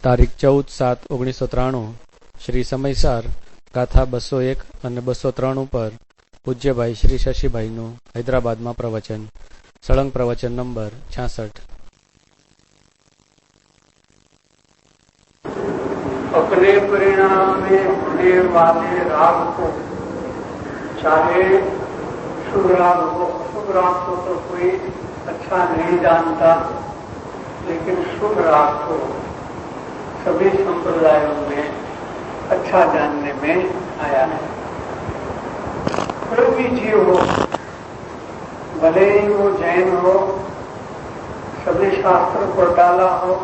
તારીખ 14/7/1993 શ્રી સમયસાર ગાથા 201 અને 203 ઉપર પૂજ્યભાઈ શ્રી શશીભાઈનું હૈદરાબાદમાં પ્રવચન. સળંગ પ્રવચન નંબર 66. अपने परिणाम में होने वाले राग को, चाहे शुभ राग हो, शुभ राग को तो कोई अच्छा नहीं जानता, लेकिन शुभ राग को सभी संप्रदायों में अच्छा जानने में आया है. कोई भी जीव हो, भले ही वो जैन हो, सभी शास्त्र को डाला हो,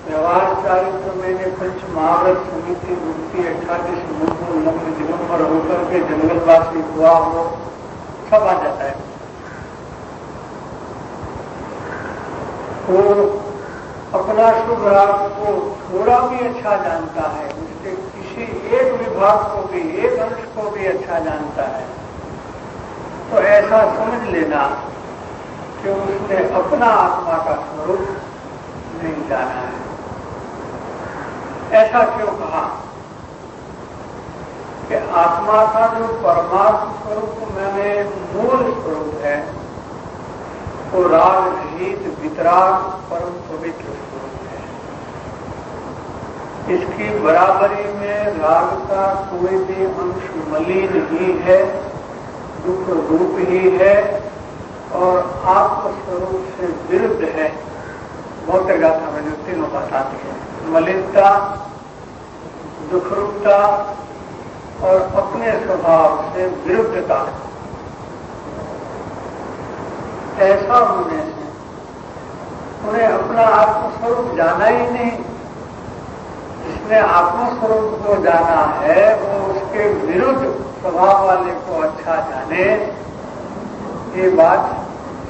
व्यवहार चारित्र मैंने पंच महाव्रत समिति मुक्ति 28 नग्न दिगंबर होकर के जंगलवासी हुआ हो, सब आ जाता है. वो अपना शुभ राग को थोड़ा भी अच्छा जानता है, उसके किसी एक विभाग को भी, एक अंश को भी अच्छा जानता है, तो ऐसा समझ लेना कि उसने अपना आत्मा का स्वरूप नहीं जाना है. ऐसा क्यों कहा कि आत्मा का जो परमात्म स्वरूप मैंने मूल स्वरूप है, वो राग रहित वितराग परम पवित्र स्वरूप है. इसकी बराबरी में राग का कोई भी अंश मलिन ही है, दुख रूप ही है और आत्मस्वरूप से विरुद्ध है. बहुत गाथा में जो तीनों बात आती है, मलिनता, दुखरूपता और अपने स्वभाव से विरुद्धता. ऐसा होने से उन्हें अपना आत्मस्वरूप जाना ही नहीं. जिसने आत्मस्वरूप को जाना है वो उसके विरुद्ध स्वभाव वाले को अच्छा जाने, ये बात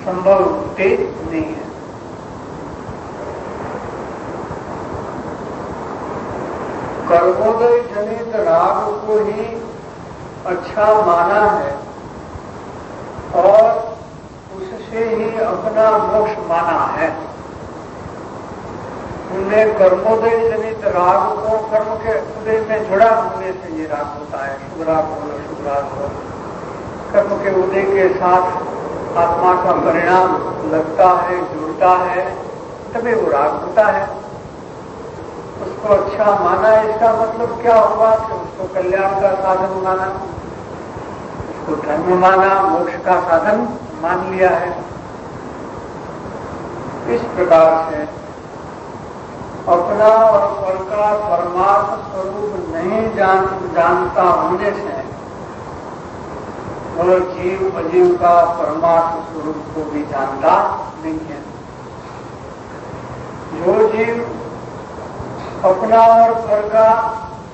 संभव होती नहीं है. कर्मोदय जनित राग को ही अच्छा माना है और उससे ही अपना मोक्ष माना है. उन्हें कर्मोदय जनित राग को कर्म के उदय में जुड़ा होने से ये राग होता है. शुभ राग हो, शुभ राग हो, कर्म के उदय के साथ आत्मा का परिणाम लगता है, जुड़ता है, तभी वो राग होता है. उसको अच्छा माना, इसका मतलब क्या हुआ कि उसको कल्याण का साधन माना, उसको धर्म माना, मोक्ष का साधन मान लिया है. इस प्रकार से अपना और पर का परमात्म स्वरूप नहीं जानता होने से वह जीव अजीव का परमात्म स्वरूप को भी जानता नहीं है. जो जीव अपना और पर का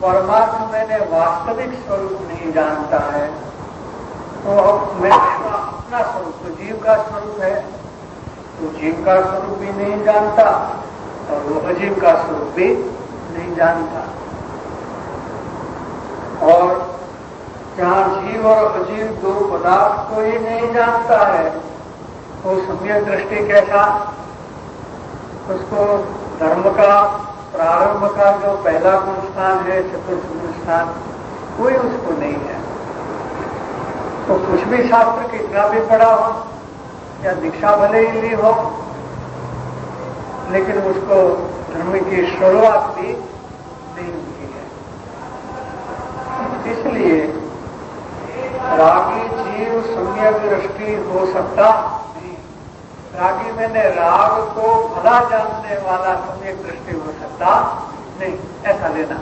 परमात्मा मैंने वास्तविक स्वरूप नहीं जानता है, तो मैं अपना स्वरूप तो जीव का स्वरूप है, तो जीव का स्वरूप भी नहीं जानता और वो अजीव का स्वरूप भी नहीं जानता. और जहाँ जीव और अजीव दो पदार्थ को ही नहीं जानता है, तो सम्यक दृष्टि कैसा, उसको धर्म का प्रारंभ का जो पहला गुण स्थान है, चतुर्थ गुण स्थान, कोई उसको नहीं है. तो कुछ भी शास्त्र कितना भी पढ़ा हो या दीक्षा भले ही ली हो, लेकिन उसको धर्म की शुरुआत भी नहीं हुई है. इसलिए रागी जीव सम्यक दृष्टि हो सकता नहीं. रागी मैंने राग को भला जानने वाला सम्यक दृष्टि हो सकता नहीं, ऐसा लेना.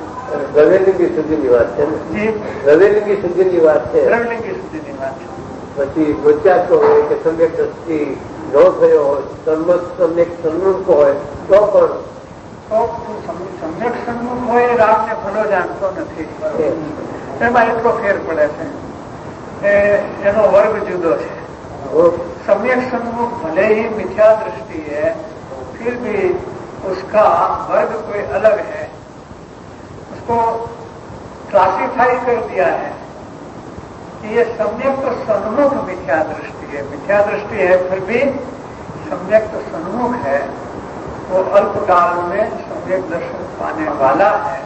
द्रव्यलिंगी शुद्धि निवास है जी, द्रव्यलिंगी शुद्धि निवास है. द्रव्यलिंगी शुद्धि निवास है. પછી ગોચાતો હોય કે સમ્યક દ્રષ્ટિ ન થયો હોય, સમ્યક સન્મુખ હોય તો પણ સમ્યક સન્મુખ હોય રાગને ભલો જાણતો નથી. એમાં એટલો ફેર પડે છે, એનો વર્ગ જુદો છે. सम्यक सन्मुख भले ही मिथ्या दृष्टि है, फिर भी उसका वर्ग कोई अलग है. उसको क्लासिफाई कर दिया है कि ये सम्यक तो सन्मुख मिथ्या दृष्टि है. मिथ्या दृष्टि है फिर भी सम्यक तो सन्मुख है. वो अल्पकाल में सम्यक दर्शन पाने वाला है,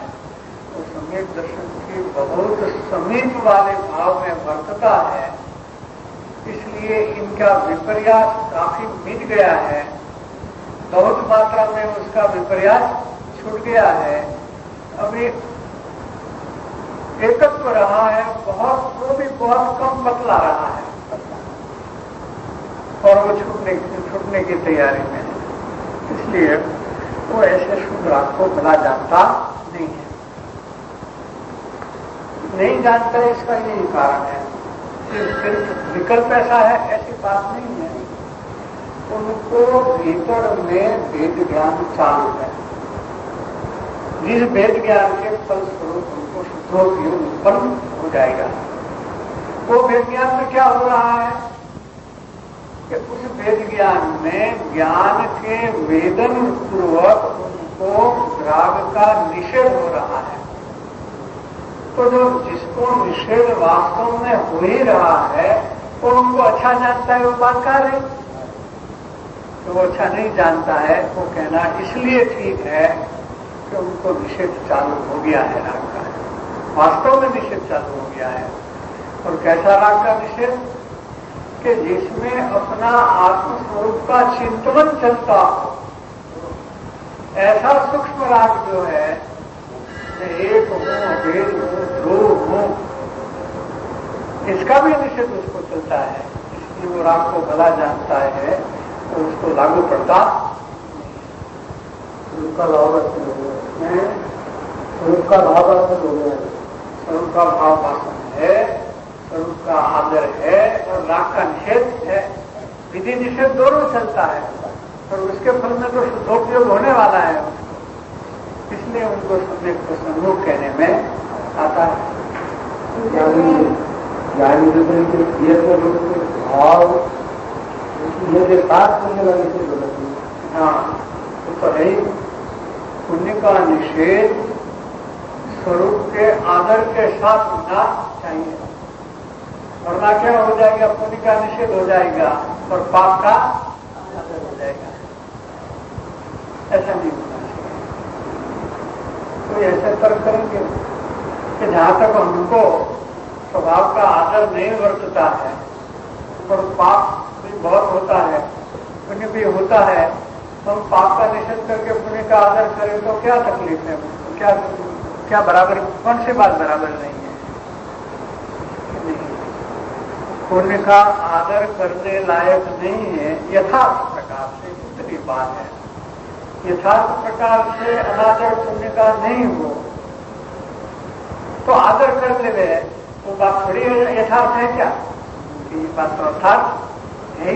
वो सम्यक दर्शन की बहुत समीप वाले भाव में वर्तता है, इसलिए इनका विपर्यास काफी मिट गया है, बहुत मात्रा में उसका विपर्यास छूट गया है। अभी एकत्व रहा है बहुत, वो भी बहुत कम बतला रहा है और वो छूटने की तैयारी में है, इसलिए वो ऐसे शुभ राग को भला जानता नहीं है। नहीं जानता इसका यही कारण है कि सिर्फ विकल्प ऐसा है, ऐसी बात नहीं है। उनको भीतर में वेद ज्ञान चालू है, जिस वेद ज्ञान के फलस्वरूप उनको शुद्धोपयोग उत्पन्न हो जाएगा। वो वेद ज्ञान में क्या हो रहा है कि उस वेद ज्ञान में ज्ञान के वेदन पूर्वक उनको राग का निषेध हो रहा है। तो जो जिसको निषेध वास्तव में हो ही रहा है वो उनको अच्छा जानता है, वो बात कर रहे, तो वो अच्छा नहीं जानता है, वो कहना इसलिए ठीक है कि उनको निषेध चालू हो गया है राग का, वास्तव में निषेध चालू हो गया है। और कैसा राग का निषेध कि जिसमें अपना आत्मस्वरूप का चिंतन चलता हो, ऐसा सूक्ष्म राग जो है, एक हूं, अभेद हूं, ध्रुव हूं, इसका भी निषेध उसको चलता है, इसलिए वो राग को भला जानता है तो उसको लागू पड़ता उनका भाव है, उनका भाव हो गया, स्वरूप का भाव वासन है, स्वरूप का आदर है और राग का निषेध है। विधि निषेध दोनों चलता है और उसके फल में तो शुद्धोपयोग होने वाला है उसको, इसलिए उनको सम्यक प्रसन्नों कहने में आता है। भाव मेरे साथ करने वाले से बोलते हैं। हाँ, तो है पुण्य का निषेध स्वरूप के आदर के साथ होना चाहिए, वरना क्या हो जाएगा, पुण्य का निषेध हो जाएगा और पाप का आदर हो जाएगा। ऐसा नहीं होना चाहिए। तो ऐसे तर्क करेंगे कि जहां तक हमको स्वभाव का आदर नहीं वर्तता है और पाप भी बहुत होता है, पुण्य भी होता है, तो हम पाप का निषेध करके पुण्य का आदर करें तो क्या तकलीफ है, क्या बराबर, कौन सी बात बराबर नहीं है। पुण्य का आदर करने लायक नहीं है यथार्थ प्रकार से, इतनी बात है। यथार्थ प्रकार से अनादर पुण्य का नहीं हो तो आदर कर ले, वो बात थोड़ी यथार्थ है क्या, कि ये बात तो अर्थार्थ है ही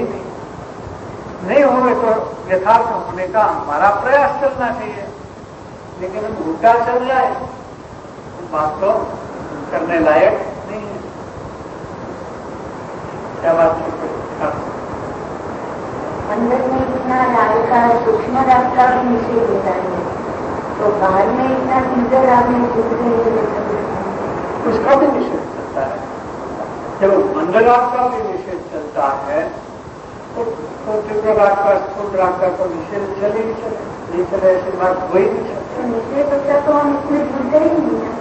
नहीं होवे तो यथार्थ होने का हमारा प्रयास चलना चाहिए, लेकिन हम उल्टा चल जाए तो बात तो करने लायक नहीं है। क्या बात है? अंदर में इतना राग का, सूक्ष्म राग का भी निषेध होता है, तो बाहर में इतना तीव्र राग में उसका भी निषेध चलता है। जब मंद राग का भी निषेध चलता है तो तीव्र राग का, स्थूल राग का तो निषेध चले ही चले, नहीं चले ऐसी बात हो ही नहीं सकती। तो निषेध होता तो हम इसमें जुड़ते ही नहीं है।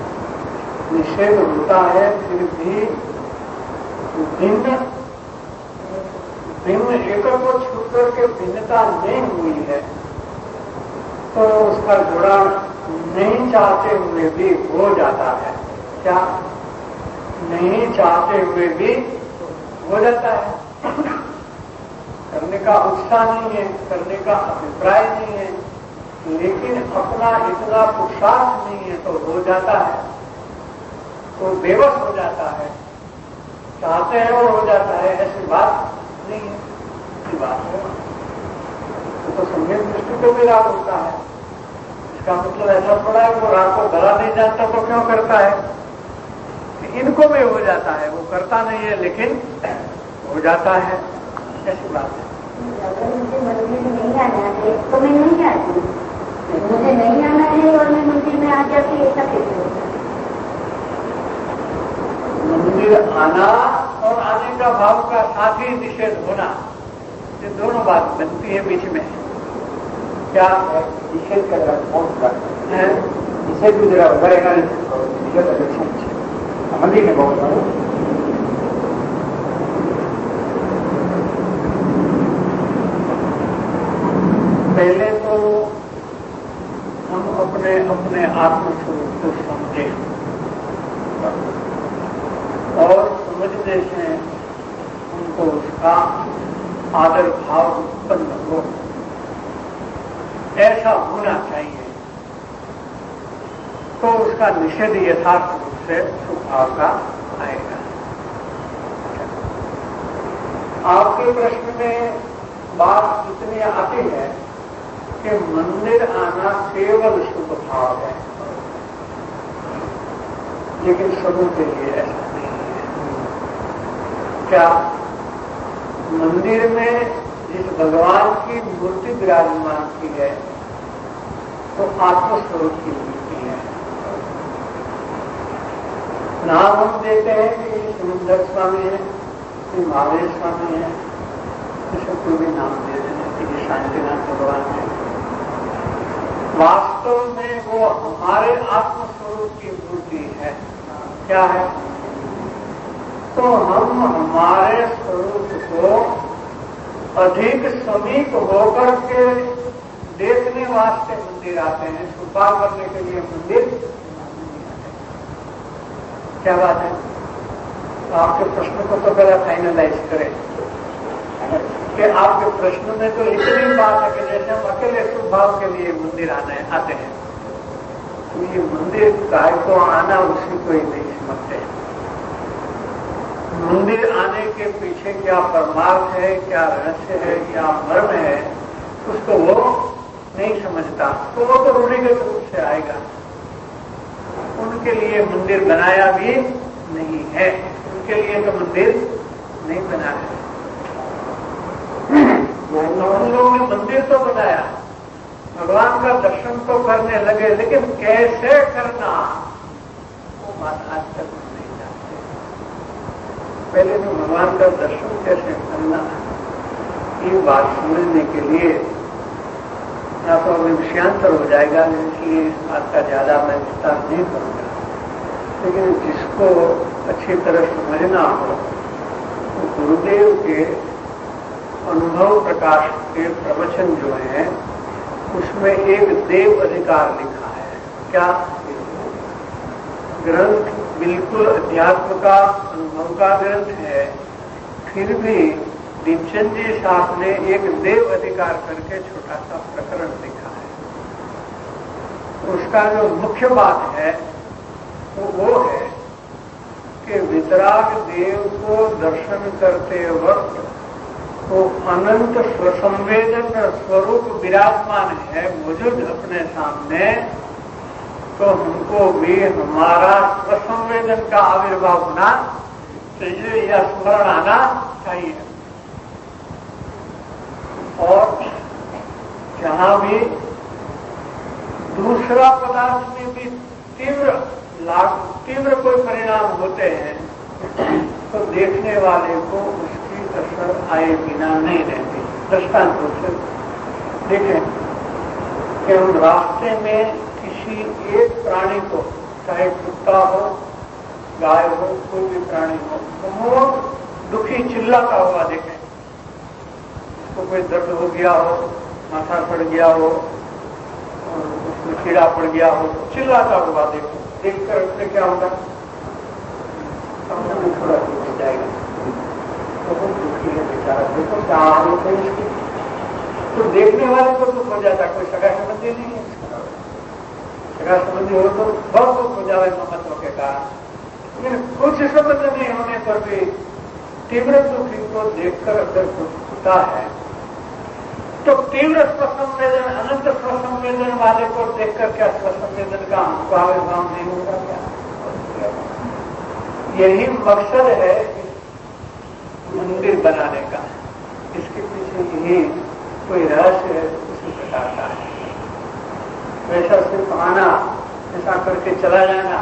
निषेध होता है फिर भी भिन्न एकल को छूट करके भिन्नता नहीं हुई है तो उसका जुड़ा नहीं चाहते हुए भी हो जाता है। क्या नहीं चाहते हुए भी हो जाता है, करने का उत्साह नहीं है, करने का अभिप्राय नहीं है, लेकिन अपना इतना पुरुषार्थ नहीं है तो हो जाता है, तो बेबस हो जाता है, चाहते हैं और हो जाता है, ऐसी बात नहीं है। ऐसी बात है तो सम्यक दृष्टि को भी राग होता है। इसका मतलब ऐसा थोड़ा है वो राग को भला नहीं जानता तो क्यों करता है, कि इनको भी हो जाता है, वो करता नहीं है लेकिन हो जाता है, ऐसी बात है। अगर मुझे मंदिर में नहीं आना है तो मैं नहीं आती, मुझे नहीं आना है और मैं मंदिर में आ जाती, ऐसा कैसे होता है? मंदिर आना और आने का भाव का साथ ही निषेध होना, ये दोनों बात बनती है बीच में। क्या निषेध का जरा बहुत है? निषेध भी जरा बढ़ेगा, निषेध अच्छा मंदिर में बहुत बड़ा पहले तो हम अपने अपने आत्मस्वरूप को समझें और समझने से उनको उसका आदर भाव उत्पन्न हो, ऐसा होना चाहिए, तो उसका निषेध यथार्थ रूप से स्वभाव का आएगा। आपके प्रश्न में बात इतनी आती है कि मंदिर आना केवल शुभ भाव है, लेकिन सबों के लिए ऐसा नहीं है। क्या मंदिर में जिस भगवान की मूर्ति विराजमान की है तो आत्मस्वरूप की मूर्ति है। नाम हम देते हैं कि ये सुंदर स्वामी है, ये महावीर स्वामी है, इसे कोई भी नाम दे देना कि ये शांतिनाथ भगवान है। वास्तव में वो हमारे आत्मस्वरूप की मूर्ति है। क्या है? तो हम हमारे स्वरूप को अधिक समीप होकर के देखने वास्ते मंदिर आते हैं, स्वीकार करने के लिए मंदिर। क्या बात है? तो आपके प्रश्न को तो पहले फाइनलाइज करें कि आपके प्रश्न में तो इतनी बात है कि जैसे हम अकेले शुभ भाव के लिए मंदिर आते हैं, तो ये मंदिर काय को आना उसी को ही नहीं समझते। मंदिर आने के पीछे क्या परमार्थ है, क्या रहस्य है, क्या मर्म है, उसको वो नहीं समझता, तो वो तो रूढ़िगत रूप से आएगा। उनके लिए मंदिर बनाया भी नहीं है, उनके लिए तो मंदिर नहीं बना है। उन लोगों ने मंदिर तो बनाया, भगवान का दर्शन तो करने लगे, लेकिन कैसे करना वो बात आज तक नहीं जानते। पहले तो भगवान का दर्शन कैसे करना, ये बात समझने के लिए या तो अभी विषयांतर हो जाएगा, इसलिए इस बात का ज्यादा मैं विस्तार नहीं करूंगा। लेकिन जिसको अच्छी तरह समझना हो तो गुरुदेव के अनुभव प्रकाश के प्रवचन जो है उसमें एक देव अधिकार लिखा है। क्या? ग्रंथ बिल्कुल अध्यात्म का अनुभव का ग्रंथ है, फिर भी दीपचंद जी साहब ने एक देव अधिकार करके छोटा सा प्रकरण लिखा है। उसका जो मुख्य बात है वो है कि वितराग देव को दर्शन करते वक्त वो अनंत स्वसंवेदन स्वरूप विराजमान है, मौजूद अपने सामने, तो हमको भी हमारा स्वसंवेदन का आविर्भाव होना चाहिए या स्मरण आना चाहिए। और जहां भी दूसरा पदार्थ में भी तीव्र कोई परिणाम होते हैं तो देखने वाले को उसकी असर आए बिना नहीं रहती। दृष्टांत रूप से देखें कि हम रास्ते में किसी एक प्राणी को, चाहे कुत्ता हो, गाय हो, कोई भी प्राणी हो, बहुत दुखी चिल्लाता हुआ देखें, उसको कोई दर्द हो गया हो, माथा पड़ गया हो, उसमें कीड़ा पड़ गया हो, चिल्लाता हुआ देखो, देखकर उसमें क्या होगा? सामने थोड़ा हो जाएगा, बहुत दुखी है बेचारा, देखो क्या हाल होता है इसकी। तो देखने वाले को दुख हो जाता, कोई सगा संबंधी नहीं है, सगा संबंधी हो तो बहुत दुख हो जाए ममत्व के कारण। लेकिन कुछ संबंध नहीं होने पर भी तीव्र दुखी को देखकर अगर कुछ होता है तो तीव्र स्वसंवेदन, अनंत स्वसंवेदन वाले को देखकर क्या स्वसंवेदन का हमको आविर्भाव नहीं होगा? क्या यही मकसद है मंदिर बनाने का। इसके पीछे यही कोई रहस्य है, उसी प्रकार का है। वैसा सिर्फ आना, ऐसा करके चला जाना,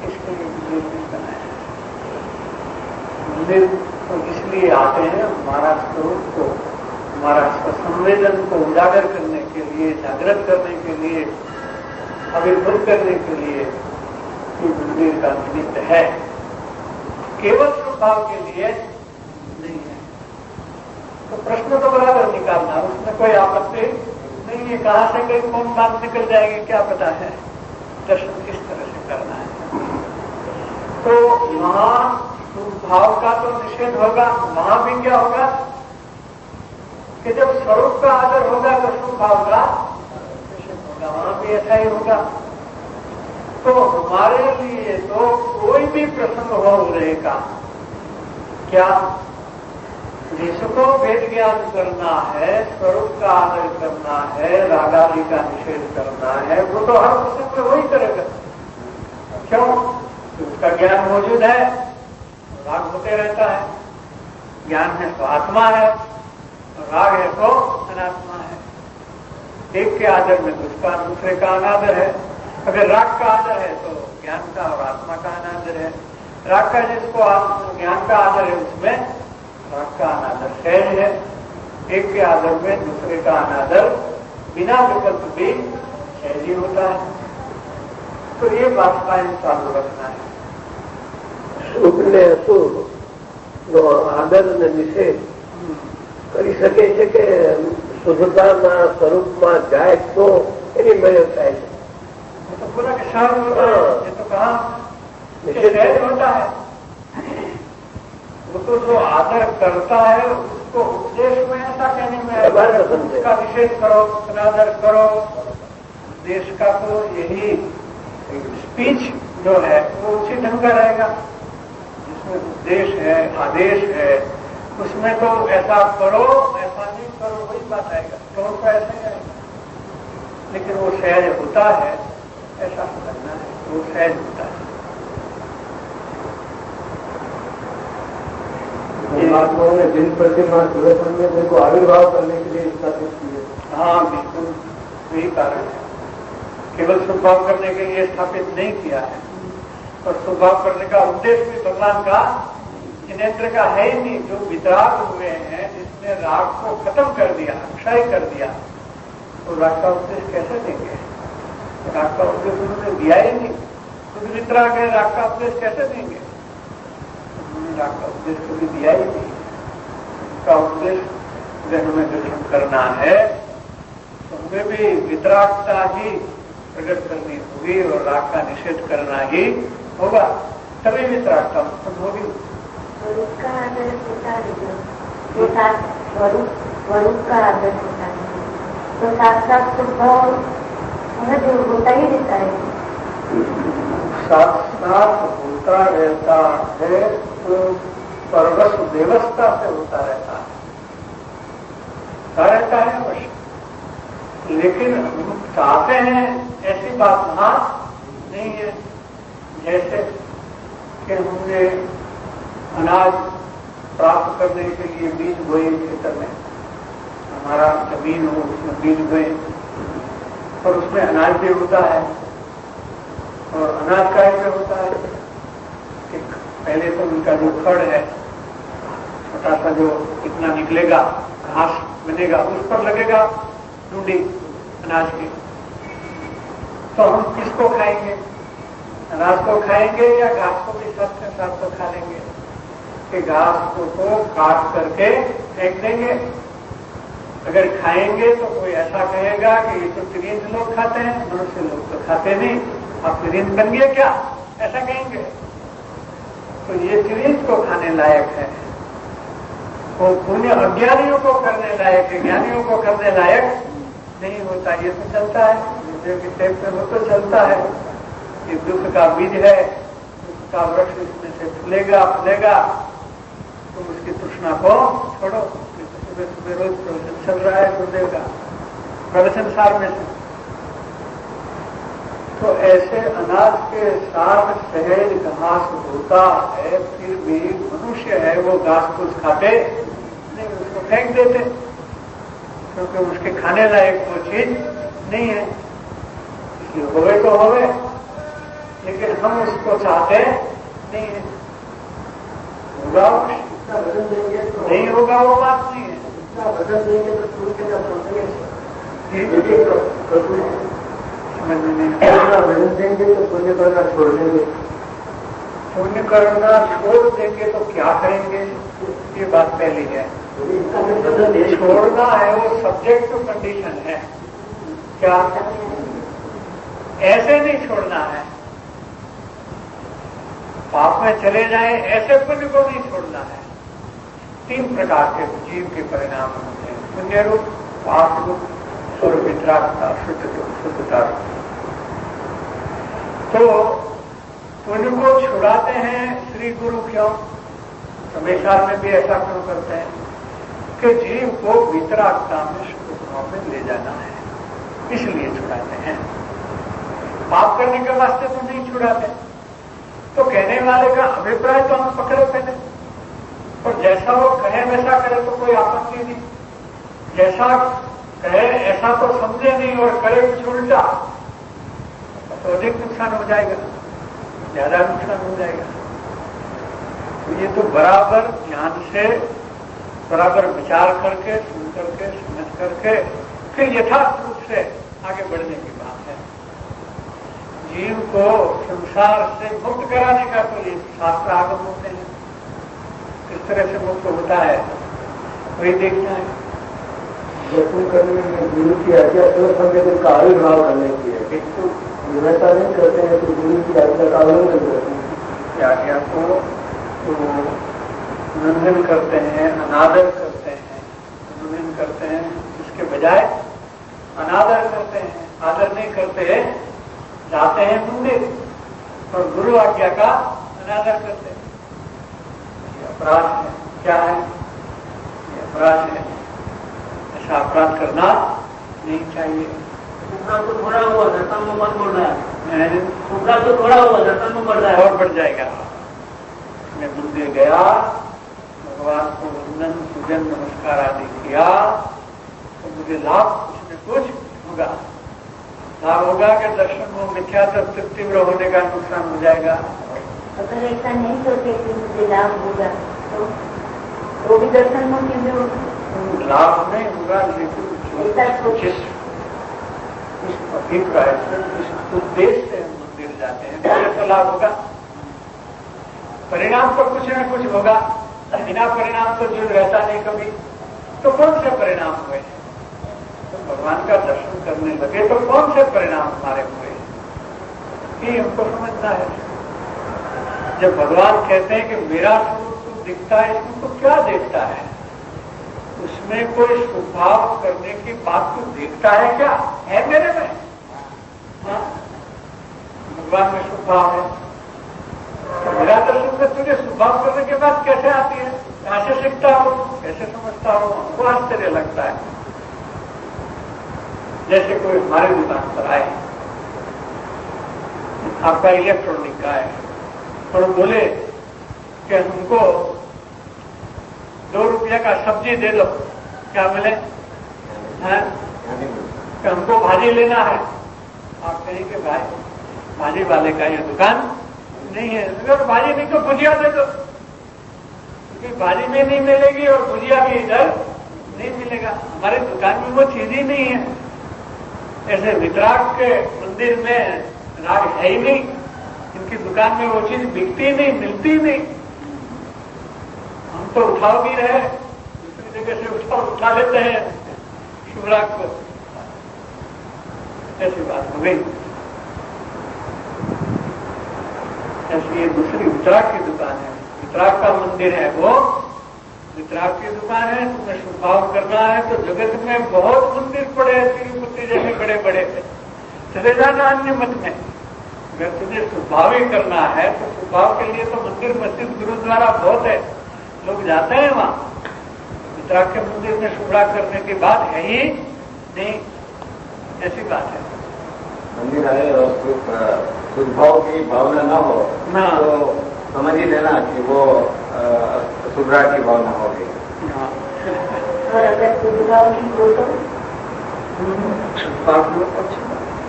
इसके लिए मंदिर नहीं बनाया। मंदिर तो इसलिए आते हैं हमारा स्वरूप को हमारा संवेदन को उजागर करने के लिए, जागृत करने के लिए, अभिभूत करने के लिए ये मंदिर का निमित्त है, केवल स्वभाव के लिए नहीं है। तो प्रश्न तो बराबर निकालना, उसमें कोई आपत्ति नहीं है। कहां से कहीं कौन बात निकल जाएगी क्या पता है, दर्शन किस तरह से करना है। तो वहां स्वभाव का तो निषेध होगा, वहां भी क्या होगा कि जब स्वरूप का आदर होगा तो स्वभाव का निषेध होगा, वहां भी ऐसा ही होगा। तो हमारे लिए तो कोई भी प्रसंग हो रहेगा, क्या जिसको वेद ज्ञान करना है, स्वरूप का आदर करना है, रागादि का निषेध करना है, वो तो हर प्रसंग में वही करेगा। क्यों? उसका ज्ञान मौजूद है, राग होते रहता है, ज्ञान है तो आत्मा है, राग है तो अनात्मा है। एक के आदर में उसका दूसरे का अनादर है। अगर राग का आदर है तो ज्ञान का और आत्मा का अनादर है। राग का जिसको ज्ञान का आदर है उसमें राग का अनादर सहज है। एक के आदर में दूसरे का अनादर बिना विकल्प भी सहज ही होता है। तो ये बात का चालू रखना है। શુભ ને અશુભ નો આદર અને નિષેધ કરી શકે છે કે શુદ્ધતાના સ્વરૂપમાં જાય તો એની મહેનત થાય છે। तो पूरा विशाल होता है, ये तो कहा निषेध होता है। वो तो जो आदर करता है उसको उपदेश में ऐसा कहने में उसका निषेध करो, अनादर करो। देश का तो यही स्पीच जो है वो उसी ढंग का रहेगा जिसमें उपदेश है, आदेश है। उसमें तो ऐसा करो, ऐसा नहीं करो, वही बात आएगा। तो उसका ऐसा ही आएगा, लेकिन वो सहज होता है, ऐसा समझना है, वो सहज होता है। महात्माओं ने दिन प्रतिमा सुदर्शन में देखो आविर्भाव करने के लिए स्थापित किए। हाँ बिल्कुल, यही कारण है। केवल स्वभाव करने के लिए स्थापित नहीं किया है, और स्वभाव करने का उद्देश्य भी भगवान का जिनेन्द्र का है ही नहीं। जो वितराग हुए हैं, जिसने राग को खत्म कर दिया, क्षय कर दिया, तो राग का उद्देश्य कैसे देंगे? राग का उद्देश्य उन्होंने दिया ही नहीं। खुद वितराग है, राग का उद्देश्य कैसे देंगे? उन्होंने राग का उद्देश्य कभी दिया ही नहीं। उसका उद्देश्य अगर हमें दर्शन करना है तो हमें भी वितरागता ही प्रकट करनी होगी और राग का निषेध करना ही होगा, तभी वितरागता उत्पन्न होगी। स्वरूप का आदर होता है, जो स्वरूप का आदर होता है, तो साक्षात स्वभाव हमें जो होता ही रहता है। साक्षात होता रहता है तो परवश व्यवस्था से होता रहता है अवश्य। लेकिन हम चाहते हैं ऐसी बात वहां नहीं है। जैसे कि हमने अनाज प्राप्त करने के लिए बीज बोए खेतर में, हमारा जमीन हो उसमें बीज बोए और उसमें अनाज भी होता है। और अनाज का ऐसे होता है कि पहले तो उनका जो खड़ है, छोटा सा जो इतना निकलेगा, घास बनेगा, उस पर लगेगा डूडी अनाज की। तो हम किसको खाएंगे? अनाज को खाएंगे या घास को भी साथ के साथ तो खा लेंगे? कि घास को काट करके फेंक देंगे। अगर खाएंगे तो कोई ऐसा कहेगा कि ये तो तिरिंद लोग खाते हैं, मनुष्य लोग तो खाते नहीं, आप तिरिंद बन गए क्या? ऐसा कहेंगे। तो ये तिरिंद को खाने लायक है, वो पुण्य अज्ञानियों को करने लायक है, ज्ञानियों को करने लायक नहीं होता। ये तो चलता है, जैसे कि टेप पे वो तो चलता है। ये दुख का बीज है, दुख का वृक्ष इसमें से फूलेगा फूलेगा, तुम उसकी तृष्णा को छोड़ो। सुबह सुबह रोज प्रवचन चल रहा है गुरुदेव का, प्रवचन सार में से। तो ऐसे अनाज के साथ सहज घास होता है, फिर भी मनुष्य है वो घास फूस खाते नहीं, उसको फेंक देते, क्योंकि उसके खाने लायक वो चीज नहीं है। इसलिए होवे तो होवे, लेकिन हम उसको चाहते नहीं है। होगा नहीं होगा वो बात नहीं है। वजन देंगे तो शुरू के ना पहुंचेंगे वजन देंगे तो पुण्य करना छोड़ देंगे। पुण्य करना छोड़ देंगे तो क्या करेंगे, ये बात पहली है। छोड़ना है वो सब्जेक्ट टू कंडीशन है। क्या ऐसे नहीं छोड़ना है, पाप में चले जाए ऐसे पुण्य को नहीं छोड़ना है। 3 प्रकार के जीव के परिणाम होते हैं, पुण्य रूप, पाप रूप और वितरागता, शुद्धता। तो पुण्य को छुड़ाते हैं श्री गुरु क्यों, हमेशा में भी ऐसा क्यों करते हैं कि जीव को वितरागता में, शुद्ध भाव में ले जाना है, इसलिए छुड़ाते हैं। पाप करने के वास्ते तो नहीं छुड़ाते। तो कहने वाले का अभिप्राय तो हम पकड़े पहले, और जैसा वो कहे वैसा करे तो कोई आपत्ति नहीं, जैसा कहे ऐसा तो समझे नहीं और करे कुछ उल्टा तो अधिक नुकसान हो जाएगा, ज्यादा नुकसान हो जाएगा। तो ये तो बराबर ध्यान से, बराबर विचार करके, सुन करके, समझ करके फिर यथार्थ रूप से आगे बढ़ने की बात है। जीव को संसार से मुक्त कराने का तो ये शास्त्र आगम होते हैं, किस तरह से मुक्त होता है वही देखना है। दर्शन करने में गुरु की आज्ञा तो समझे का आविर्भाव करने की है, किंतु वैसा नहीं करते हैं तो गुरु की आज्ञा का उल्लंघन करते हैं। आज्ञा को उल्लंघन करते हैं, अनादर करते हैं, उल्लंघन करते हैं, इसके बजाय अनादर करते हैं, आदर नहीं करते, जाते हैं मंदिर और गुरु आज्ञा का अनादर करते हैं। ये अपराध है। क्या है? ये अपराध है। ऐसा अपराध करना नहीं चाहिए। तो थोड़ा हुआ दर्शन में मत बोल रहा है, तो थोड़ा हुआ दर्शन में बढ़ रहा है और बढ़ जाएगा। मैं मंदिर गया, भगवान को वंदन, पूजन, नमस्कार आदि किया तो मुझे लाभ कुछ न कुछ होगा। लाभ होगा कि दर्शन में मिथ्या तत्व तीव्र होने का नुकसान हो जाएगा। अगर ऐसा नहीं सोचे कि मुझे लाभ होगा तो भी दर्शन में तीव्र होगा। लाभ नहीं होगा, लेकिन इस अभिप्राय से, इस उद्देश्य से हम मंदिर जाते हैं तो ऐसा लाभ होगा। परिणाम तो कुछ न कुछ होगा, बिना परिणाम तो जीव रहता नहीं कभी। तो कौन से परिणाम हुए? तो भगवान का दर्शन करने लगे तो कौन से परिणाम हमारे हुए, ये हमको समझना है। जब भगवान कहते हैं कि मेरा स्वरूप तो दिखता है, इसमें तो क्या देखता है? उसमें कोई स्वभाव करने की बात तो देखता है क्या? है मेरे में? हाँ? भगवान में स्वभाव है। तो मेरा दर्शन में तुझे स्वभाव करने के बाद कैसे आती है? कहां से सीखता हो, कैसे समझता हो? हमको आश्चर्य लगता है। जैसे कोई हमारे दुकान पर आए, आपका इलेक्ट्रॉनिक का है, और बोले कि हमको 2 रुपया का सब्जी दे दो, क्या मिले? हैं? कि हमको भाजी लेना है। आप कहेंगे भाई भाजी वाले का ये दुकान नहीं है, अगर भाजी नहीं तो भुजिया दे दो, क्योंकि भाजी में नहीं मिलेगी और भुजिया भी इधर नहीं मिलेगा, हमारे दुकान में वो चीज ही नहीं है। ऐसे वितराग के मंदिर में राग है ही नहीं, इनकी दुकान में वो चीज बिकती नहीं, मिलती नहीं। हम तो उठाओ भी रहे, दूसरी जगह से उठा लेते हैं शिवराग को। ऐसी बात हो गई। ऐसी ये दूसरी वितराग की दुकान है, वितराग का मंदिर है वो, वितराग की दुकान है। तुम्हें स्वभाव करना है तो जगत में बहुत मंदिर पड़े हैं, तिरुपति जैसे बड़े बड़े थे, चले जाना अन्य मत में। अगर तुझे स्वभाव ही करना है तो स्वभाव के लिए तो मंदिर, मस्जिद, गुरुद्वारा बहुत है, लोग जाते हैं वहां। वितराग के मंदिर में शुभराग करने की बात है ही नहीं, ऐसी बात है। मंदिर आए और सद्भाव की भावना न हो तो समझ ही लेना कि वो शुभराग की भावना होगी। और अगर सद्भाव की हो तो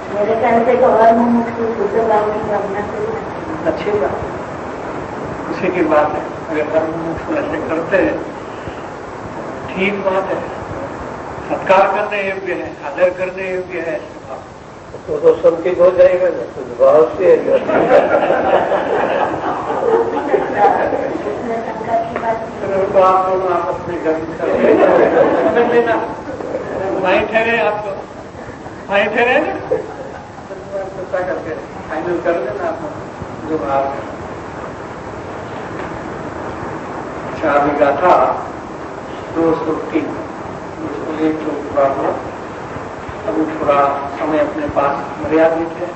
मेरे ख्याल से तो और मुमुक्षु सद्भाव की भावना करें। अच्छी बात, उसी की बात है। अगर हम ऐसे करते हैं ठीक बात है। सत्कार करने योग्य है, आदर करने योग्य है स्वभाव। तो संकेत हो जाएगा ना, तो भाव से तो आप लोग आपस में गर्म कर लेना, वहीं ठहरे आप तो, वहीं ठहरे ना, चर्चा करके फाइनल कर लेना आप जो भाव है। शादी का था 203 201 जो पूरा हुआ। अभी थोड़ा समय अपने पास मर्यादित है,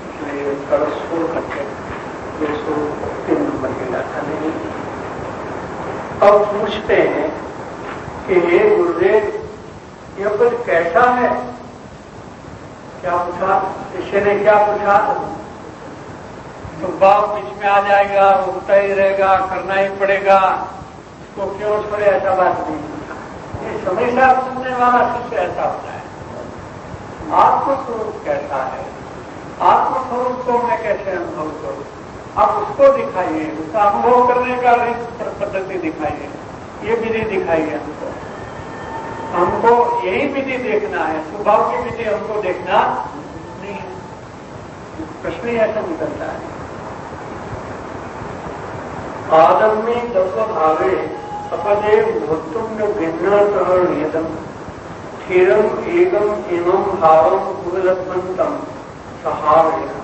इसलिए कल छोड़ करके 203 नंबर की गाथा नहीं। अब पूछते हैं कि ये गुरुदेव यह कुछ कैसा है? क्या पूछा शिष्य ने? क्या पूछा? तो बाप बीच में आ जाएगा, वो होता ही रहेगा, करना ही पड़ेगा, इसको क्यों छोड़े? ऐसा बात नहीं पूछा। ये हमेशा सुनने वाला शिष्य ऐसा होता है। आत्मस्वरूप कैसा है, आत्मस्वरूप को मैं कैसे अनुभव करूं, आप उसको दिखाइए, उसका अनुभव करने का पद्धति दिखाइए, ये विधि दिखाइए हमको। हमको यही विधि देखना है, स्वभाव की विधि हमको देखना नहीं है। प्रश्न ही ऐसा निकलता है। आदमी दस्वभावे अपदेव भूतुंड भिन्न नियतम क्षीरम एकम इमं भावम कुलत्मंतम सहावेन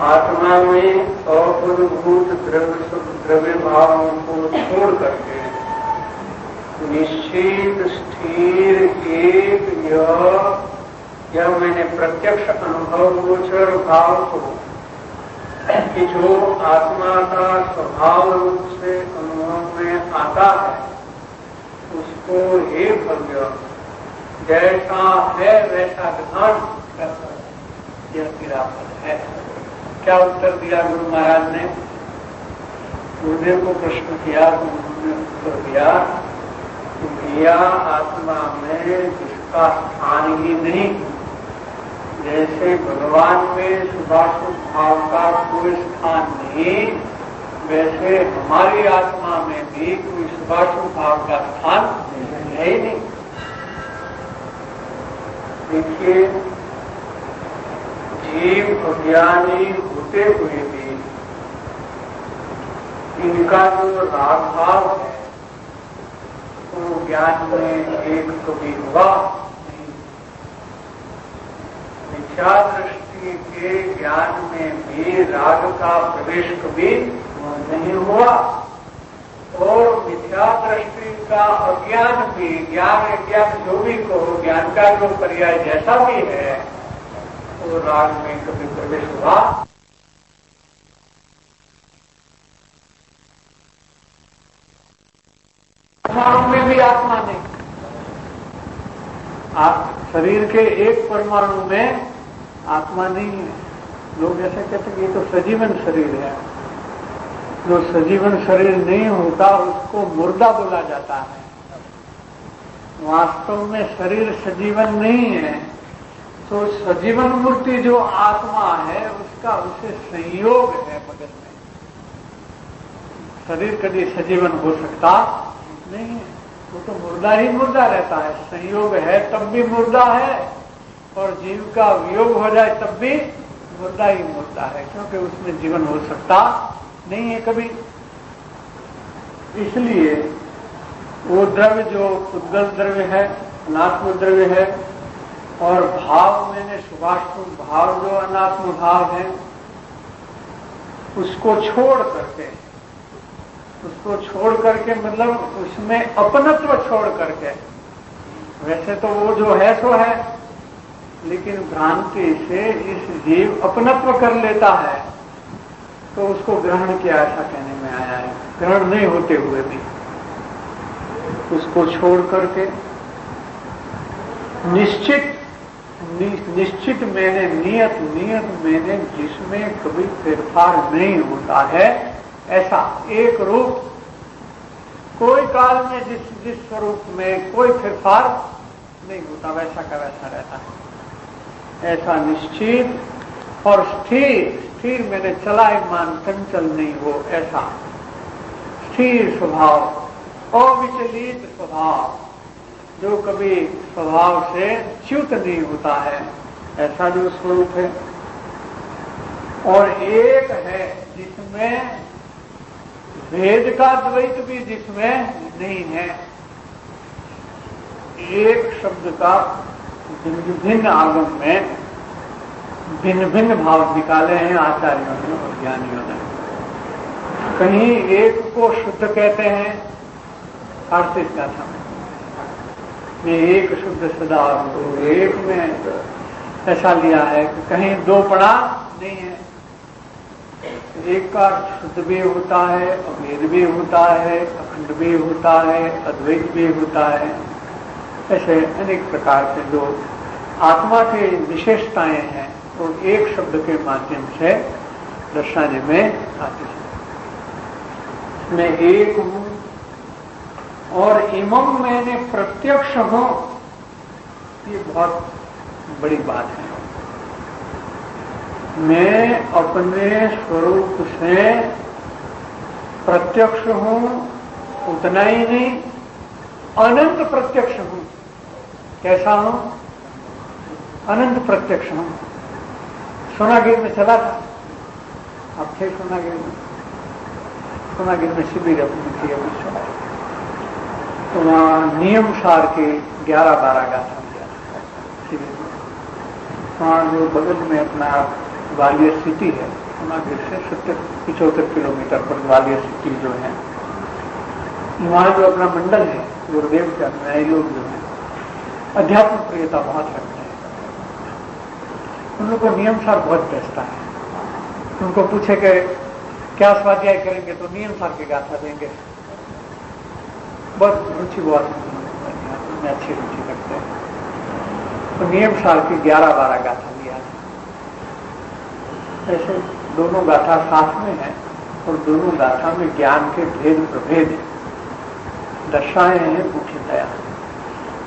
आत्मा में अपूर्वभूत द्रव्य भावों को छोड़ करके निश्चित स्थिर एक यह मैंने प्रत्यक्ष अनुभव गोचर भाव को कि जो आत्मा का स्वभाव रूप से अनुभव में आता है उसको हे भव्य जैसा है वैसा ग्रहण कर यह क्रियापद है। क्या उत्तर दिया गुरु महाराज ने? गुरुदेव को प्रश्न किया तो उन्होंने उत्तर दिया कि भैया आत्मा में जिसका स्थान ही नहीं, जैसे भगवान में शुभाशुभ भाव का कोई स्थान नहीं, वैसे हमारी आत्मा में भी कोई शुभाशुभ भाव का स्थान है ही नहीं। देखिए, जीव अज्ञानी होते हुए भी इनका जो राग भाव है वो ज्ञान में एक कभी हुआ नहीं। मिथ्या दृष्टि के ज्ञान में भी राग का प्रवेश कभी नहीं हुआ, और मिथ्या दृष्टि का अज्ञान भी, ज्ञान अज्ञान जो भी कहो, ज्ञान का जो पर्याय जैसा भी है वो राग में कभी प्रवेश हुआ। परमाणु में भी आत्मा नहीं, आप शरीर के एक परमाणु में आत्मा नहीं है। लोग ऐसे कहते हैं ये तो सजीवन शरीर है। जो सजीवन शरीर नहीं होता उसको मुर्दा बोला जाता है। वास्तव में शरीर सजीवन नहीं है, तो सजीवन मूर्ति जो आत्मा है उसका उसे संयोग है बगल में। शरीर कभी सजीवन हो सकता नहीं है, वो तो मुर्दा ही मुर्दा रहता है। संयोग है तब भी मुर्दा है, और जीव का वियोग हो जाए तब भी मुर्दा ही मुर्दा है, क्योंकि उसमें जीवन हो सकता नहीं है कभी। इसलिए वो द्रव्य जो उद्गल द्रव्य है, अनात्म द्रव्य है, और भाव मैंने शुभाशुभ भाव जो अनात्म भाव है उसको छोड़ करके मतलब उसमें अपनत्व छोड़ करके, वैसे तो वो जो है सो है, लेकिन भ्रांति से इस जीव अपनत्व कर लेता है तो उसको ग्रहण किया ऐसा कहने में आया है, ग्रहण नहीं होते हुए भी। उसको छोड़ करके निश्चित मैंने नियत मैंने जिसमें कभी फेरफार नहीं होता है, ऐसा एक रूप कोई काल में जिस स्वरूप में कोई फेरफार नहीं होता, वैसा का वैसा रहता है। ऐसा निश्चित और स्थिर मैंने चलायमान चंचल नहीं हो, ऐसा स्थिर स्वभाव, अविचलित स्वभाव, जो कभी स्वभाव से च्युत नहीं होता है, ऐसा जो स्वरूप है। और एक है जिसमें भेद का द्वैत भी जिसमें नहीं है। एक शब्द का भिन्न आगम में भिन्न भिन्न भाव निकाले हैं आचार्यों ने और ज्ञानियों ने। कहीं एक को शुद्ध कहते हैं कार्तिक गाथा में, एक शुद्ध सदा एक में ऐसा लिया है कि कहीं दो पड़ा नहीं है। एक का शुद्ध भी होता है, अभेद भी होता है, अखंड भी होता है, अद्वैत भी होता है। ऐसे अनेक प्रकार के जो आत्मा की विशेषताएं हैं वो एक शब्द के माध्यम से दर्शाने में आती है। मैं एक हूं और इमम मैंने प्रत्यक्ष हूं, ये बहुत बड़ी बात है। मैं अपने स्वरूप से प्रत्यक्ष हूं, उतना ही नहीं अनंत प्रत्यक्ष हूं। कैसा हूं? अनंत प्रत्यक्ष हूं। सोनागिर में चला था, अब थे सोनागिर में, सोनागिर में शिविर अपनी थी अभी, तो वहां नियम सार के 11-12 गाथा दिया शिविर में। वहां जो बगल में अपना ग्वालियर सिटी है, सोनागिर से 70-75 किलोमीटर पर ग्वालियर सिटी जो है, वहां जो अपना मंडल है, गुरुदेव के अनुयायी लोग जो है अध्यात्म प्रियता बहुत रखते हैं। उन लोगों को नियम सार बहुत बेचता है। उनको पूछे कि क्या स्वाध्याय करेंगे तो नियम सार की गाथा देंगे। बहुत रुचि बहुत में अच्छी रुचि रखते हैं। तो नियम सार की 11-12 गाथा लिया। ऐसे दोनों गाथा साथ में है और दोनों गाथा में ज्ञान के भेद प्रभेद दर्शाए हैं मुख्यतया।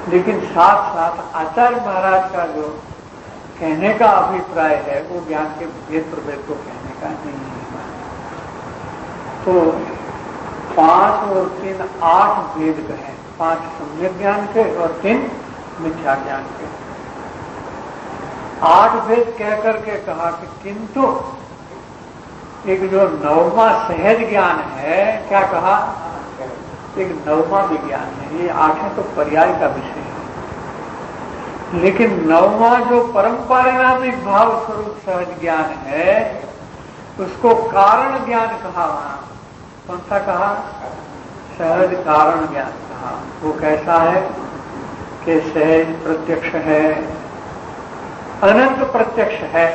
लेकिन साथ साथ आचार्य महाराज का जो कहने का अभिप्राय है वो ज्ञान के भेद प्रभेद को कहने का नहीं है। तो 5 और 3 8 भेद कहे, 5 सम्यक ज्ञान के और 3 मिथ्या ज्ञान के। 8 भेद कह करके कहा कि किंतु एक जो 9वां सहज ज्ञान है, क्या कहा? एक 9वां विज्ञान है। ये 8 तो पर्याय का विषय है, लेकिन 9वां जो परम पारिणामिक भाव स्वरूप सहज ज्ञान है उसको कारण ज्ञान कहा। वहां कौन सा कहा? सहज कारण ज्ञान कहा। वो कैसा है कि सहज प्रत्यक्ष है, अनंत प्रत्यक्ष है।